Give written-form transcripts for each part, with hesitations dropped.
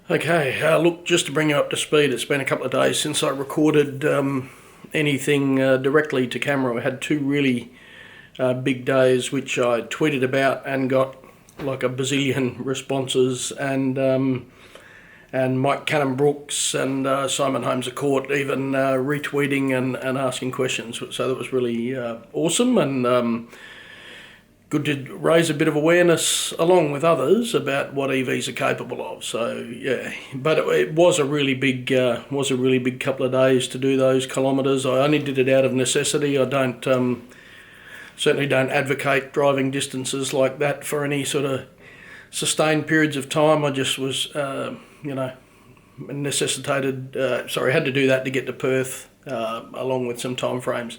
Okay, look, just to bring you up to speed, it's been a couple of days since I recorded anything directly to camera. I had two really big days which I tweeted about and got like a bazillion responses, and Mike Cannon-Brooks and Simon Holmes of Court even retweeting and asking questions. So that was really awesome, and good to raise a bit of awareness along with others about what EVs are capable of. So yeah, but it was a really big couple of days to do those kilometres. I only did it out of necessity. I don't certainly don't advocate driving distances like that for any sort of sustained periods of time. I just was necessitated. Had to do that to get to Perth, along with some time frames.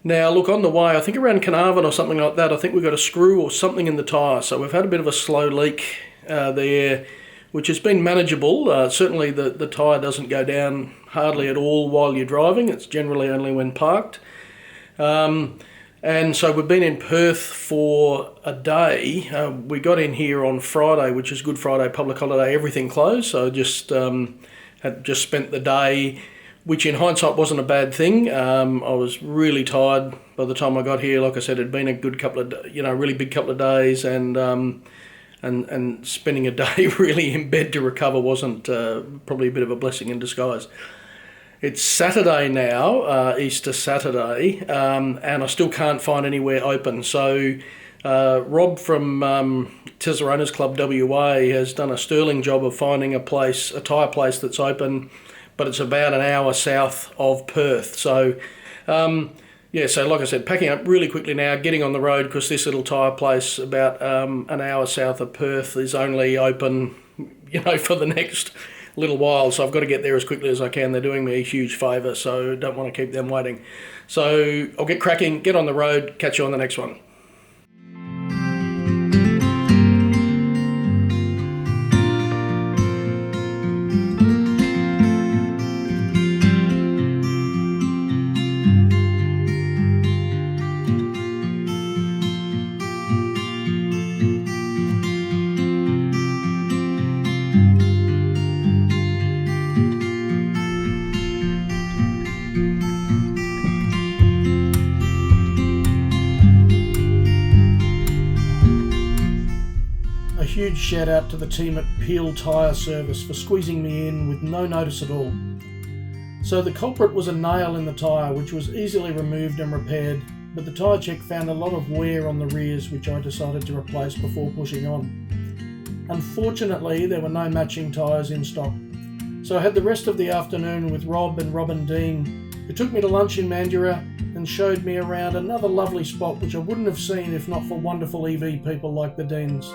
Now, look, on the way, I think around Carnarvon or something like that, I think we got a screw or something in the tyre. So we've had a bit of a slow leak there, which has been manageable. Certainly the tyre doesn't go down hardly at all while you're driving. It's generally only when parked. And so we've been in Perth for a day. We got in here on Friday, which is Good Friday, public holiday, everything closed. So had just spent the day, which in hindsight wasn't a bad thing. I was really tired by the time I got here. Like I said, it'd been a good couple of, really big couple of days, and spending a day really in bed to recover wasn't probably a bit of a blessing in disguise. It's Saturday now, Easter Saturday, and I still can't find anywhere open. So Rob from Tesla Owners Club WA has done a sterling job of finding a tyre place that's open, but it's about an hour south of Perth. So, so like I said, packing up really quickly now, getting on the road, because this little tyre place about an hour south of Perth is only open, for the next little while. So I've got to get there as quickly as I can. They're doing me a huge favour, so don't want to keep them waiting. So I'll get cracking, get on the road, catch you on the next one. Huge shout out to the team at Peel Tyre Service for squeezing me in with no notice at all. So the culprit was a nail in the tyre, which was easily removed and repaired, but the tyre check found a lot of wear on the rears, which I decided to replace before pushing on. Unfortunately, there were no matching tyres in stock, so I had the rest of the afternoon with Rob and Robin Dean, who took me to lunch in Mandurah and showed me around another lovely spot which I wouldn't have seen if not for wonderful EV people like the Deans.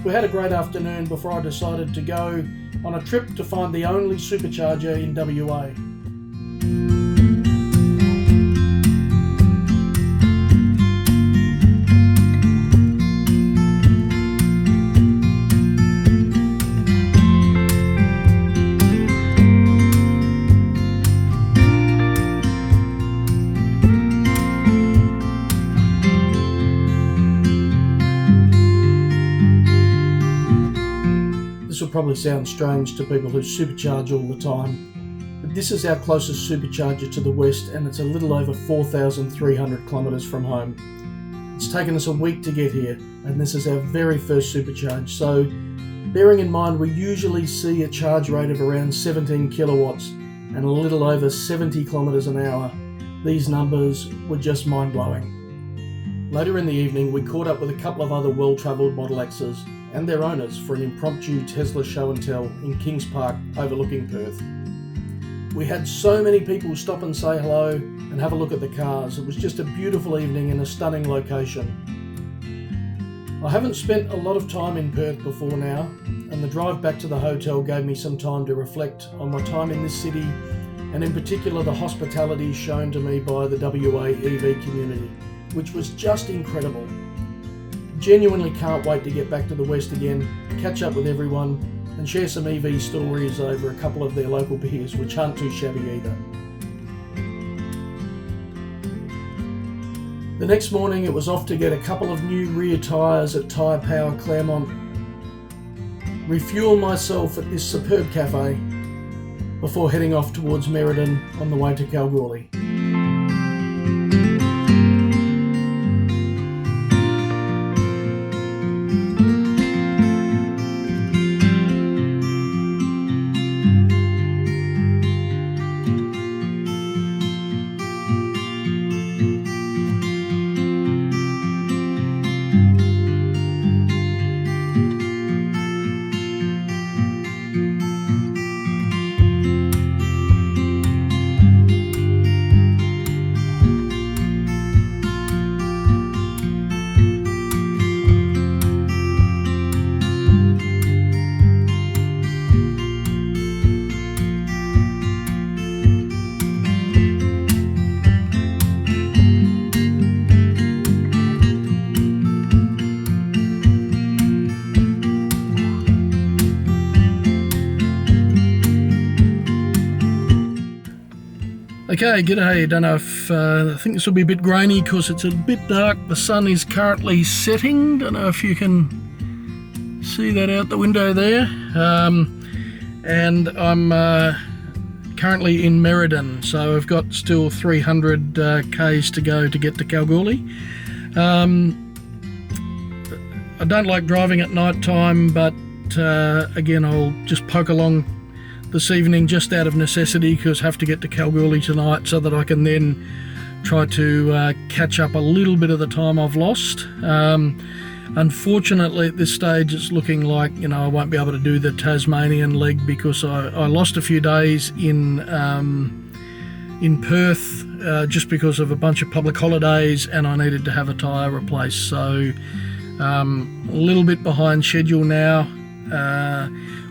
We had a great afternoon before I decided to go on a trip to find the only supercharger in WA. This will probably sound strange to people who supercharge all the time, but this is our closest supercharger to the west, and it's a little over 4,300 kilometres from home. It's taken us a week to get here, and this is our very first supercharge, so bearing in mind we usually see a charge rate of around 17 kilowatts and a little over 70 kilometres an hour, these numbers were just mind-blowing. Later in the evening we caught up with a couple of other well-travelled Model X's and their owners for an impromptu Tesla show and tell in Kings Park overlooking Perth. We had so many people stop and say hello and have a look at the cars. It was just a beautiful evening in a stunning location. I haven't spent a lot of time in Perth before now, and the drive back to the hotel gave me some time to reflect on my time in this city, and in particular the hospitality shown to me by the WA EV community, which was just incredible. Genuinely can't wait to get back to the West again, catch up with everyone, and share some EV stories over a couple of their local beers, which aren't too shabby either. The next morning it was off to get a couple of new rear tyres at Tyre Power Claremont. refuel myself at this superb cafe before heading off towards Merredin on the way to Kalgoorlie. Okay, g'day. Don't know if I think this will be a bit grainy because it's a bit dark. The sun is currently setting. Don't know if you can see that out the window there. And I'm currently in Merredin, so I've got still 300 k's to go to get to Kalgoorlie. I don't like driving at night time, but again, I'll just poke along this evening just out of necessity because I have to get to Kalgoorlie tonight so that I can then try to catch up a little bit of the time I've lost. Unfortunately at this stage it's looking like, you know, I won't be able to do the Tasmanian leg because I lost a few days in Perth just because of a bunch of public holidays and I needed to have a tyre replaced, so a little bit behind schedule now.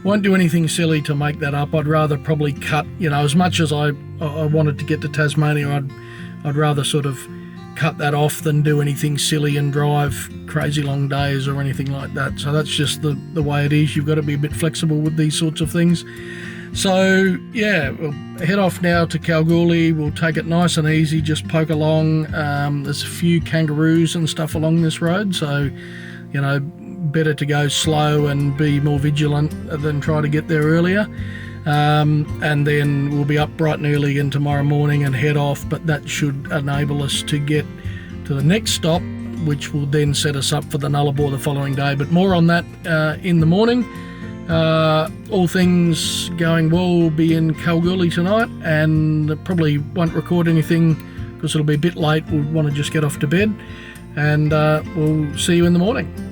Won't do anything silly to make that up. I'd rather probably cut, you know, as much as I wanted to get to Tasmania, I'd rather sort of cut that off than do anything silly and drive crazy long days or anything like that. So that's just the way it is. You've got to be a bit flexible with these sorts of things. So yeah, we'll head off now to Kalgoorlie. We'll take it nice and easy, just poke along. There's a few kangaroos and stuff along this road, so you know, better to go slow and be more vigilant than try to get there earlier. And then we'll be up bright and early again tomorrow morning and head off, but that should enable us to get to the next stop, which will then set us up for the Nullarbor the following day. But more on that in the morning. All things going well, we'll be in Kalgoorlie tonight and probably won't record anything because it'll be a bit late. We'll want to just get off to bed, and we'll see you in the morning.